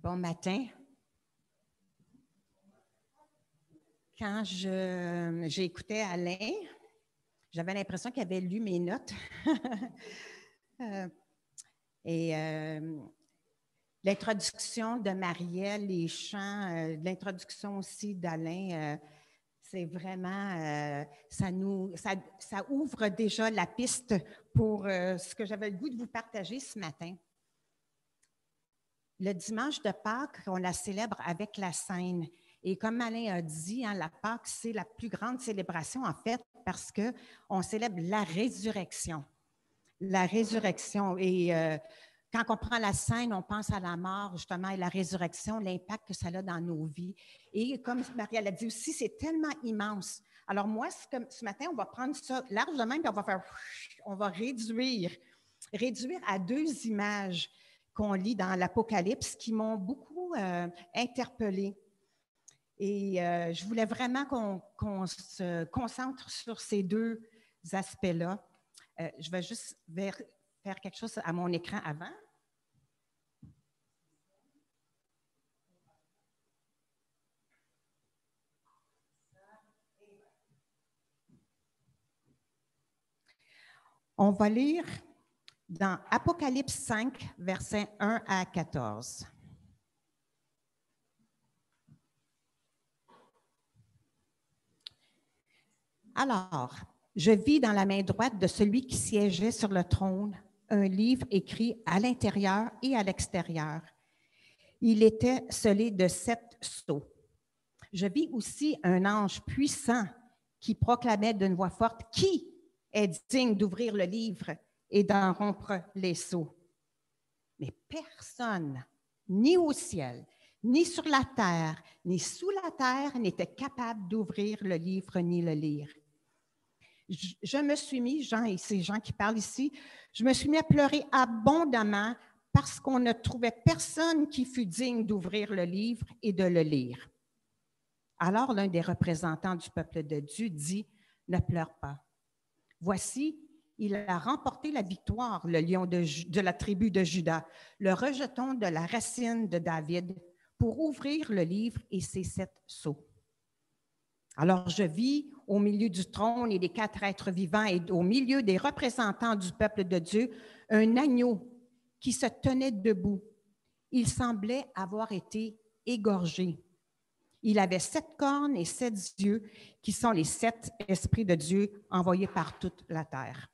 Bon matin. Quand j'écoutais Alain, j'avais l'impression qu'il avait lu mes notes. L'introduction de Marielle, les chants, l'introduction aussi d'Alain, c'est vraiment, ça ouvre déjà la piste pour ce que j'avais le goût de vous partager ce matin. Le dimanche de Pâques, on la célèbre avec la scène. Et comme Alain a dit, la Pâques, c'est la plus grande célébration, en fait, parce qu'on célèbre la résurrection. La résurrection. Et quand on prend la scène, on pense à la mort, justement, et la résurrection, l'impact que ça a dans nos vies. Et comme Marielle a dit aussi, c'est tellement immense. Alors moi, ce matin, on va prendre ça large de même, puis on va réduire à 2 images qu'on lit dans l'Apocalypse qui m'ont beaucoup interpellée. Et je voulais vraiment qu'on se concentre sur ces 2 aspects-là. Je vais juste faire quelque chose à mon écran avant. On va lire dans Apocalypse 5, versets 1 à 14. Alors, je vis dans la main droite de celui qui siégeait sur le trône un livre écrit à l'intérieur et à l'extérieur. Il était scellé de 7 sceaux. Je vis aussi un ange puissant qui proclamait d'une voix forte « Qui est digne d'ouvrir le livre et d'en rompre les sceaux? » Mais personne, ni au ciel, ni sur la terre, ni sous la terre, n'était capable d'ouvrir le livre ni le lire. Je me suis mis, Jean, et c'est Jean qui parle ici, je me suis mis à pleurer abondamment parce qu'on ne trouvait personne qui fût digne d'ouvrir le livre et de le lire. Alors l'un des représentants du peuple de Dieu dit « Ne pleure pas. Voici, il a remporté la victoire, le lion de la tribu de Juda, le rejeton de la racine de David, pour ouvrir le livre et ses 7 sceaux. » Alors je vis au milieu du trône et des 4 êtres vivants et au milieu des représentants du peuple de Dieu, un agneau qui se tenait debout. Il semblait avoir été égorgé. Il avait 7 cornes et 7 yeux, qui sont les 7 esprits de Dieu envoyés par toute la terre.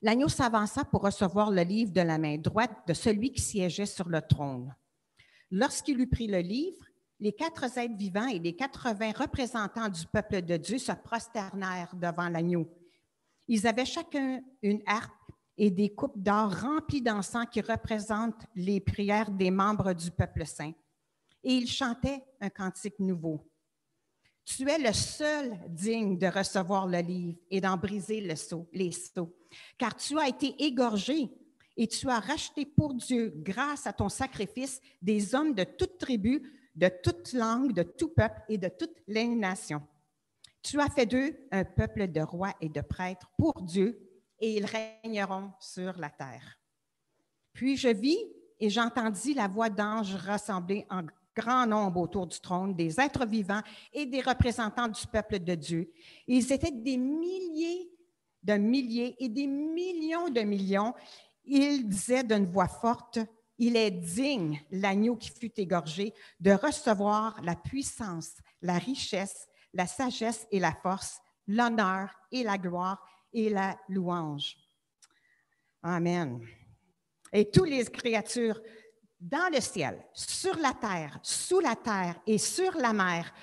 L'agneau s'avança pour recevoir le livre de la main droite de celui qui siégeait sur le trône. Lorsqu'il eut pris le livre, les 4 êtres vivants et les 80 représentants du peuple de Dieu se prosternèrent devant l'agneau. Ils avaient chacun une harpe et des coupes d'or remplies d'encens qui représentent les prières des membres du peuple saint. Et ils chantaient un cantique nouveau. « Tu es le seul digne de recevoir le livre et d'en briser les sceaux, car tu as été égorgé et tu as racheté pour Dieu, grâce à ton sacrifice, des hommes de toute tribu, de toute langue, de tout peuple et de toutes les nations. Tu as fait d'eux un peuple de rois et de prêtres pour Dieu, et ils régneront sur la terre. Puis je vis et j'entendis la voix d'anges rassemblés en grand nombre autour du trône, des êtres vivants et des représentants du peuple de Dieu. Ils étaient des milliers de milliers et des millions de millions. Ils disaient d'une voix forte, « Il est digne, l'agneau qui fut égorgé, de recevoir la puissance, la richesse, la sagesse et la force, l'honneur et la gloire et la louange. » Amen. Et toutes les créatures dans le ciel, sur la terre, sous la terre et sur la mer,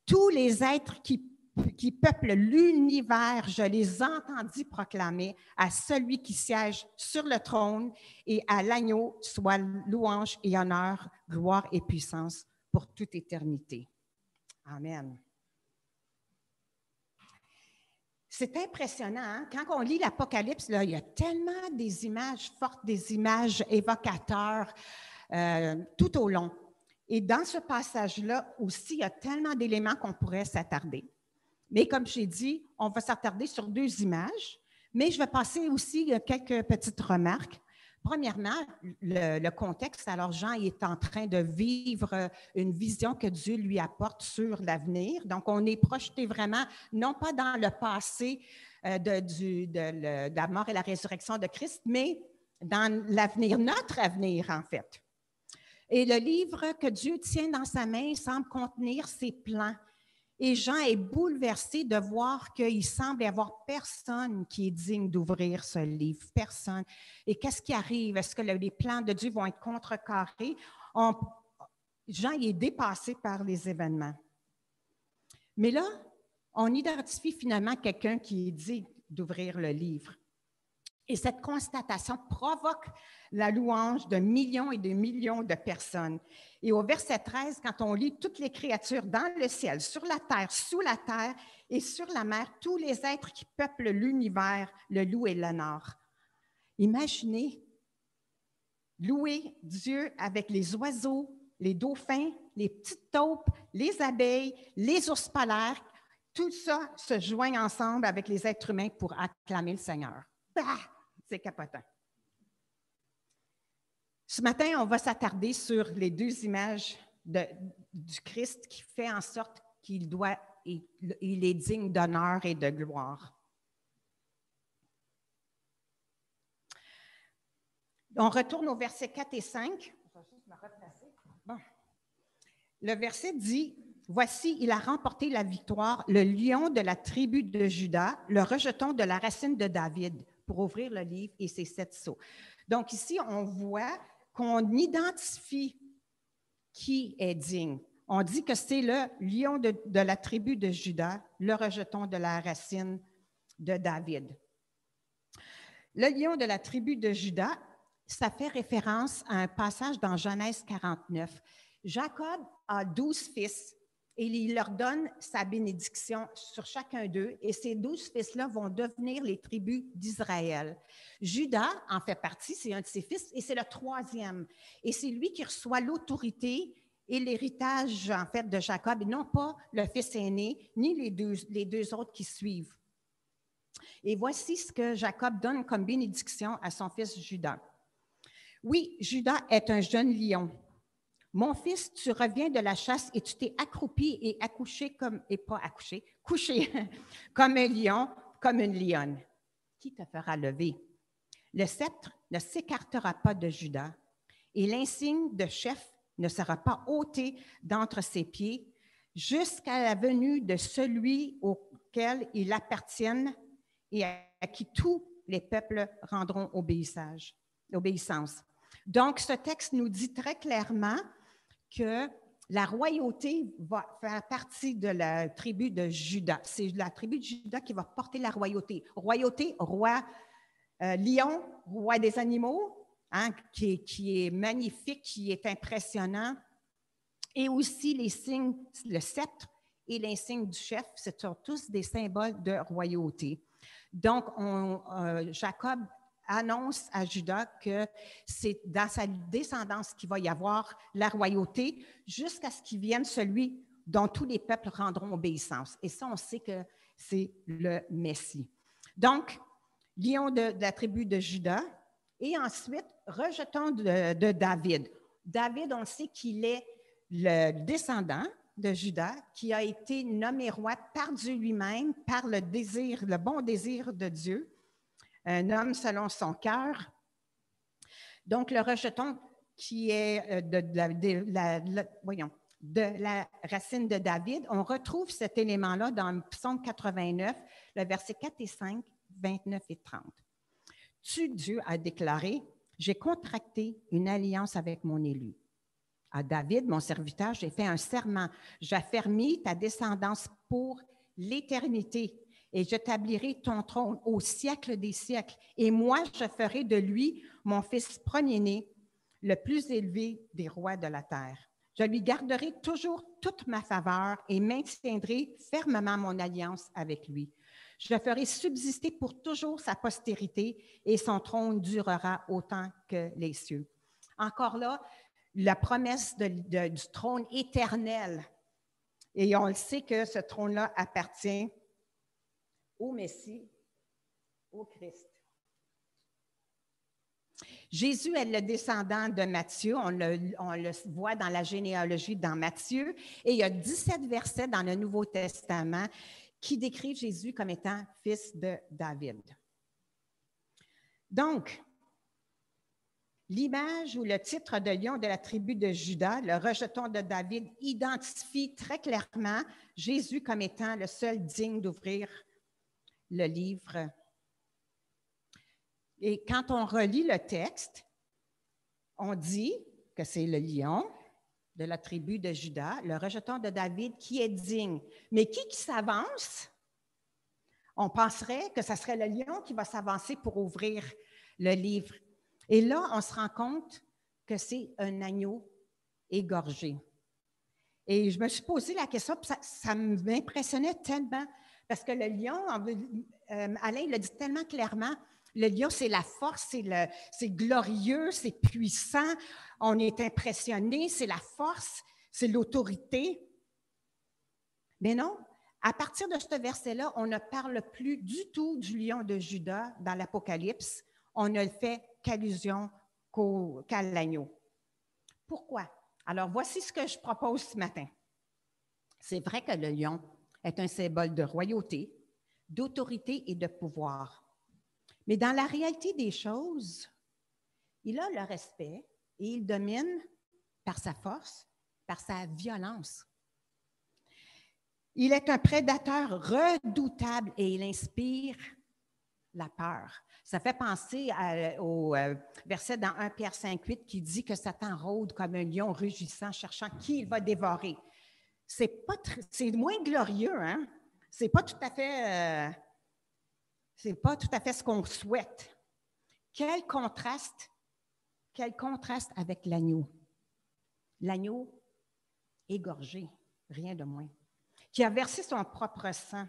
tous les êtres qui peuplent l'univers, je les entendis proclamer à celui qui siège sur le trône et à l'agneau soit louange et honneur, gloire et puissance pour toute éternité. Amen. C'est impressionnant, hein? Quand on lit l'Apocalypse, là, il y a tellement des images fortes, des images évocateurs tout au long. Et dans ce passage-là aussi, il y a tellement d'éléments qu'on pourrait s'attarder. Mais comme j'ai dit, on va s'attarder sur 2 images, mais je vais passer aussi quelques petites remarques. Premièrement, le contexte. Alors, Jean est en train de vivre une vision que Dieu lui apporte sur l'avenir. Donc, on est projeté vraiment, non pas dans le passé de la mort et la résurrection de Christ, mais dans l'avenir, notre avenir, en fait. Et le livre que Dieu tient dans sa main semble contenir ses plans. Et Jean est bouleversé de voir qu'il semble y avoir personne qui est digne d'ouvrir ce livre, personne. Et qu'est-ce qui arrive? Est-ce que les plans de Dieu vont être contrecarrés? Jean est dépassé par les événements. Mais là, on identifie finalement quelqu'un qui est digne d'ouvrir le livre. Et cette constatation provoque la louange de millions et de millions de personnes. Et au verset 13, quand on lit toutes les créatures dans le ciel, sur la terre, sous la terre et sur la mer, tous les êtres qui peuplent l'univers, le louent et l'honorent. Imaginez louer Dieu avec les oiseaux, les dauphins, les petites taupes, les abeilles, les ours polaires. Tout ça se joint ensemble avec les êtres humains pour acclamer le Seigneur. Ah! C'est capotant. Ce matin, on va s'attarder sur les deux images du Christ qui fait en sorte qu'il est digne d'honneur et de gloire. On retourne au verset 4 et 5. Je vais juste me replacer. Bon. Le verset dit, « Voici, il a remporté la victoire, le lion de la tribu de Juda, le rejeton de la racine de David. » pour ouvrir le livre et ses 7 sceaux. Donc ici, on voit qu'on identifie qui est digne. On dit que c'est le lion de la tribu de Juda, le rejeton de la racine de David. Le lion de la tribu de Juda, ça fait référence à un passage dans Genèse 49. Jacob a 12 fils. Et il leur donne sa bénédiction sur chacun d'eux. Et ces 12 fils-là vont devenir les tribus d'Israël. Judas en fait partie, c'est un de ses fils, et c'est le 3e. Et c'est lui qui reçoit l'autorité et l'héritage, en fait, de Jacob, et non pas le fils aîné, ni les deux autres qui suivent. Et voici ce que Jacob donne comme bénédiction à son fils Judas. « Oui, Judas est un jeune lion. Mon fils, tu reviens de la chasse et tu t'es accroupi et couché comme un lion, comme une lionne. Qui te fera lever? Le sceptre ne s'écartera pas de Juda et l'insigne de chef ne sera pas ôté d'entre ses pieds jusqu'à la venue de celui auquel il appartienne et à qui tous les peuples rendront obéissance. » Donc, ce texte nous dit très clairement que la royauté va faire partie de la tribu de Juda. C'est la tribu de Juda qui va porter la royauté. Royauté, roi lion, roi des animaux, hein, qui est magnifique, qui est impressionnant. Et aussi les signes, le sceptre et l'insigne du chef, ce sont tous des symboles de royauté. Donc, Jacob annonce à Judas que c'est dans sa descendance qu'il va y avoir la royauté jusqu'à ce qu'il vienne celui dont tous les peuples rendront obéissance. Et ça, on sait que c'est le Messie. Donc, lion de la tribu de Juda et ensuite, rejeton de David. David, on sait qu'il est le descendant de Juda qui a été nommé roi par Dieu lui-même, par le bon désir de Dieu. Un homme selon son cœur. Donc, le rejeton qui est de la racine de David, on retrouve cet élément-là dans le psaume 89, le verset 4 et 5, 29 et 30. « Tu, Dieu, a déclaré, j'ai contracté une alliance avec mon élu. À David, mon serviteur, j'ai fait un serment. J'affermis ta descendance pour l'éternité. Et j'établirai ton trône au siècle des siècles. Et moi, je ferai de lui mon fils premier-né, le plus élevé des rois de la terre. Je lui garderai toujours toute ma faveur et maintiendrai fermement mon alliance avec lui. Je ferai subsister pour toujours sa postérité et son trône durera autant que les cieux. » Encore là, la promesse du trône éternel. Et on le sait que ce trône-là appartient au Messie, au Christ. Jésus est le descendant de Matthieu, on le voit dans la généalogie dans Matthieu, et il y a 17 versets dans le Nouveau Testament qui décrivent Jésus comme étant fils de David. Donc, l'image ou le titre de lion de la tribu de Juda, le rejeton de David, identifie très clairement Jésus comme étant le seul digne d'ouvrir le livre. Et quand on relit le texte, on dit que c'est le lion de la tribu de Juda, le rejeton de David, qui est digne. Mais qui s'avance? On penserait que ce serait le lion qui va s'avancer pour ouvrir le livre. Et là, on se rend compte que c'est un agneau égorgé. Et je me suis posé la question, ça m'impressionnait tellement, parce que le lion, Alain le dit tellement clairement, le lion, c'est la force, c'est glorieux, c'est puissant, on est impressionné, c'est la force, c'est l'autorité. Mais non, à partir de ce verset-là, on ne parle plus du tout du lion de Juda dans l'Apocalypse, on ne fait qu'allusion qu'à l'agneau. Pourquoi? Alors, voici ce que je propose ce matin. C'est vrai que le lion est un symbole de royauté, d'autorité et de pouvoir. Mais dans la réalité des choses, il a le respect et il domine par sa force, par sa violence. Il est un prédateur redoutable et il inspire la peur. Ça fait penser au verset dans 1 Pierre 5,8 qui dit que Satan rôde comme un lion rugissant, cherchant qui il va dévorer. C'est moins glorieux, hein? C'est pas tout à fait ce qu'on souhaite. Quel contraste avec l'agneau. L'agneau égorgé, rien de moins, qui a versé son propre sang.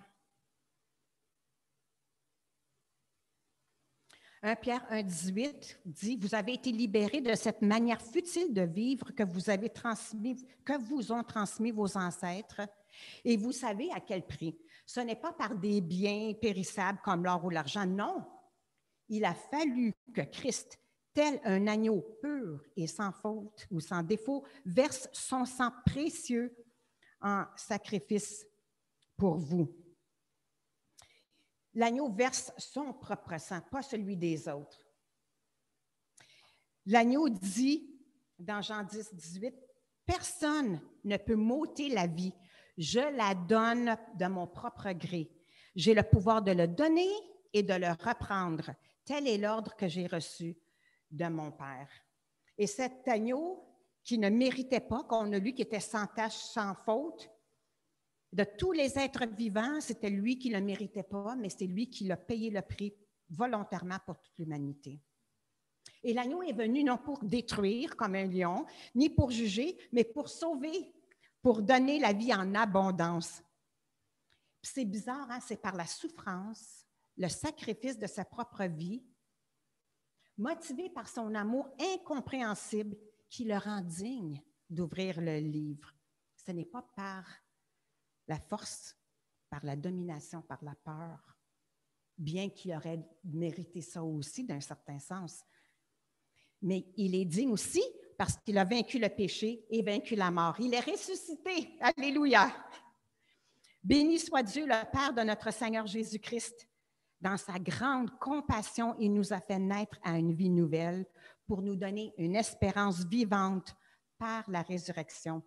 1 Pierre 1,18 dit « Vous avez été libérés de cette manière futile de vivre que vous ont transmis vos ancêtres, et vous savez à quel prix. Ce n'est pas par des biens périssables comme l'or ou l'argent, non. Il a fallu que Christ, tel un agneau pur et sans faute ou sans défaut, verse son sang précieux en sacrifice pour vous. » L'agneau verse son propre sang, pas celui des autres. L'agneau dit, dans Jean 10, 18, « Personne ne peut m'ôter la vie. Je la donne de mon propre gré. J'ai le pouvoir de le donner et de le reprendre. Tel est l'ordre que j'ai reçu de mon Père. » Et cet agneau qui ne méritait pas, qu'on a lu, qui était sans tache, sans faute, de tous les êtres vivants, c'était lui qui ne le méritait pas, mais c'est lui qui l'a payé le prix volontairement pour toute l'humanité. Et l'agneau est venu non pour détruire comme un lion, ni pour juger, mais pour sauver, pour donner la vie en abondance. C'est bizarre, hein? C'est par la souffrance, le sacrifice de sa propre vie, motivé par son amour incompréhensible, qui le rend digne d'ouvrir le livre. Ce n'est pas par la force, par la domination, par la peur, bien qu'il aurait mérité ça aussi d'un certain sens. Mais il est digne aussi parce qu'il a vaincu le péché et vaincu la mort. Il est ressuscité. Alléluia! Béni soit Dieu, le Père de notre Seigneur Jésus-Christ. Dans sa grande compassion, il nous a fait naître à une vie nouvelle pour nous donner une espérance vivante par la résurrection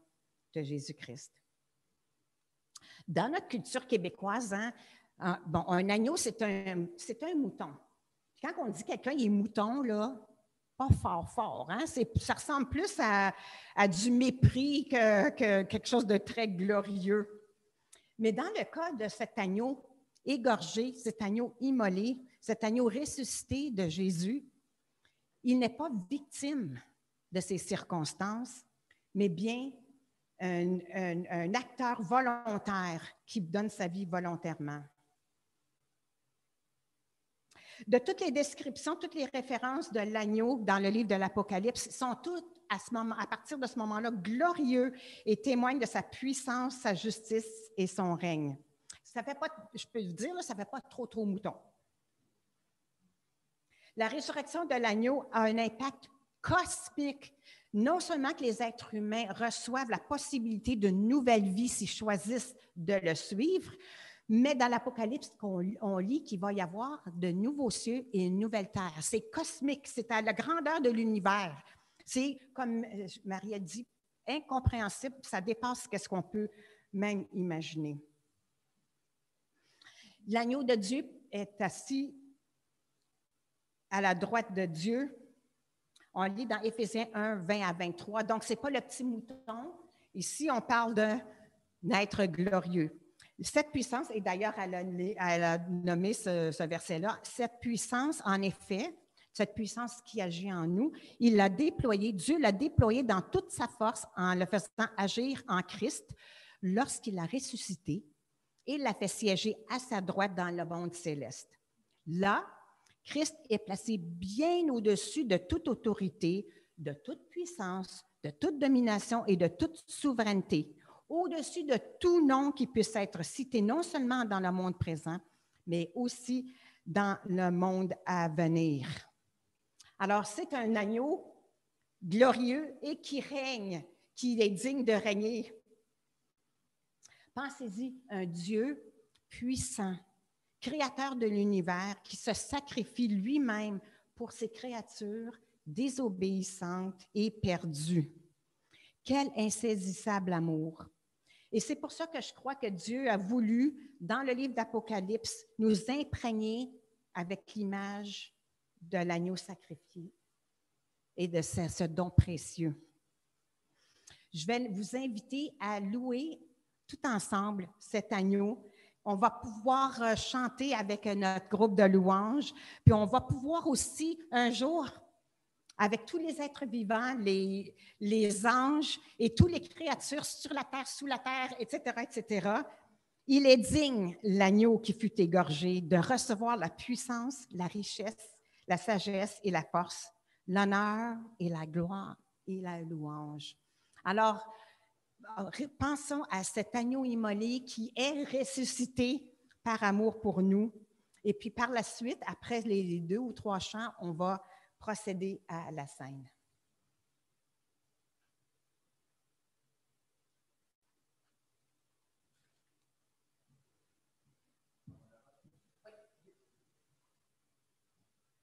de Jésus-Christ. Dans notre culture québécoise, un agneau, c'est un mouton. Quand on dit quelqu'un est mouton, là, pas fort, hein? Ça ressemble plus à du mépris que quelque chose de très glorieux. Mais dans le cas de cet agneau égorgé, cet agneau immolé, cet agneau ressuscité de Jésus, il n'est pas victime de ces circonstances, mais bien un acteur volontaire qui donne sa vie volontairement. De toutes les descriptions, toutes les références de l'agneau dans le livre de l'Apocalypse sont toutes, à partir de ce moment-là, glorieux et témoignent de sa puissance, sa justice et son règne. Ça fait pas, je peux vous dire, ça ne fait pas trop mouton. La résurrection de l'agneau a un impact cosmique. Non seulement que les êtres humains reçoivent la possibilité d'une nouvelle vie s'ils choisissent de le suivre, mais dans l'Apocalypse, on lit qu'il va y avoir de nouveaux cieux et une nouvelle terre. C'est cosmique, c'est à la grandeur de l'univers. C'est, comme Marie a dit, incompréhensible, ça dépasse ce qu'on peut même imaginer. L'agneau de Dieu est assis à la droite de Dieu. On lit dans Éphésiens 1, 20 à 23. Donc, ce n'est pas le petit mouton. Ici, on parle d'un être glorieux. Cette puissance, et d'ailleurs, elle a nommé ce verset-là, cette puissance, en effet, cette puissance qui agit en nous, il l'a déployée, Dieu l'a déployée dans toute sa force en le faisant agir en Christ lorsqu'il l'a ressuscité et l'a fait siéger à sa droite dans le monde céleste. Là, Christ est placé bien au-dessus de toute autorité, de toute puissance, de toute domination et de toute souveraineté, au-dessus de tout nom qui puisse être cité non seulement dans le monde présent, mais aussi dans le monde à venir. Alors, c'est un agneau glorieux et qui règne, qui est digne de régner. Pensez-y, un Dieu puissant, créateur de l'univers, qui se sacrifie lui-même pour ses créatures désobéissantes et perdues. Quel insaisissable amour! Et c'est pour ça que je crois que Dieu a voulu, dans le livre d'Apocalypse, nous imprégner avec l'image de l'agneau sacrifié et de ce don précieux. Je vais vous inviter à louer tout ensemble cet agneau. On va pouvoir chanter avec notre groupe de louanges, puis on va pouvoir aussi un jour, avec tous les êtres vivants, les anges et toutes les créatures sur la terre, sous la terre, etc., il est digne, l'agneau qui fut égorgé, de recevoir la puissance, la richesse, la sagesse et la force, l'honneur et la gloire et la louange. Alors, pensons à cet agneau immolé qui est ressuscité par amour pour nous. Et puis par la suite, après les 2 ou 3 chants, on va procéder à la scène.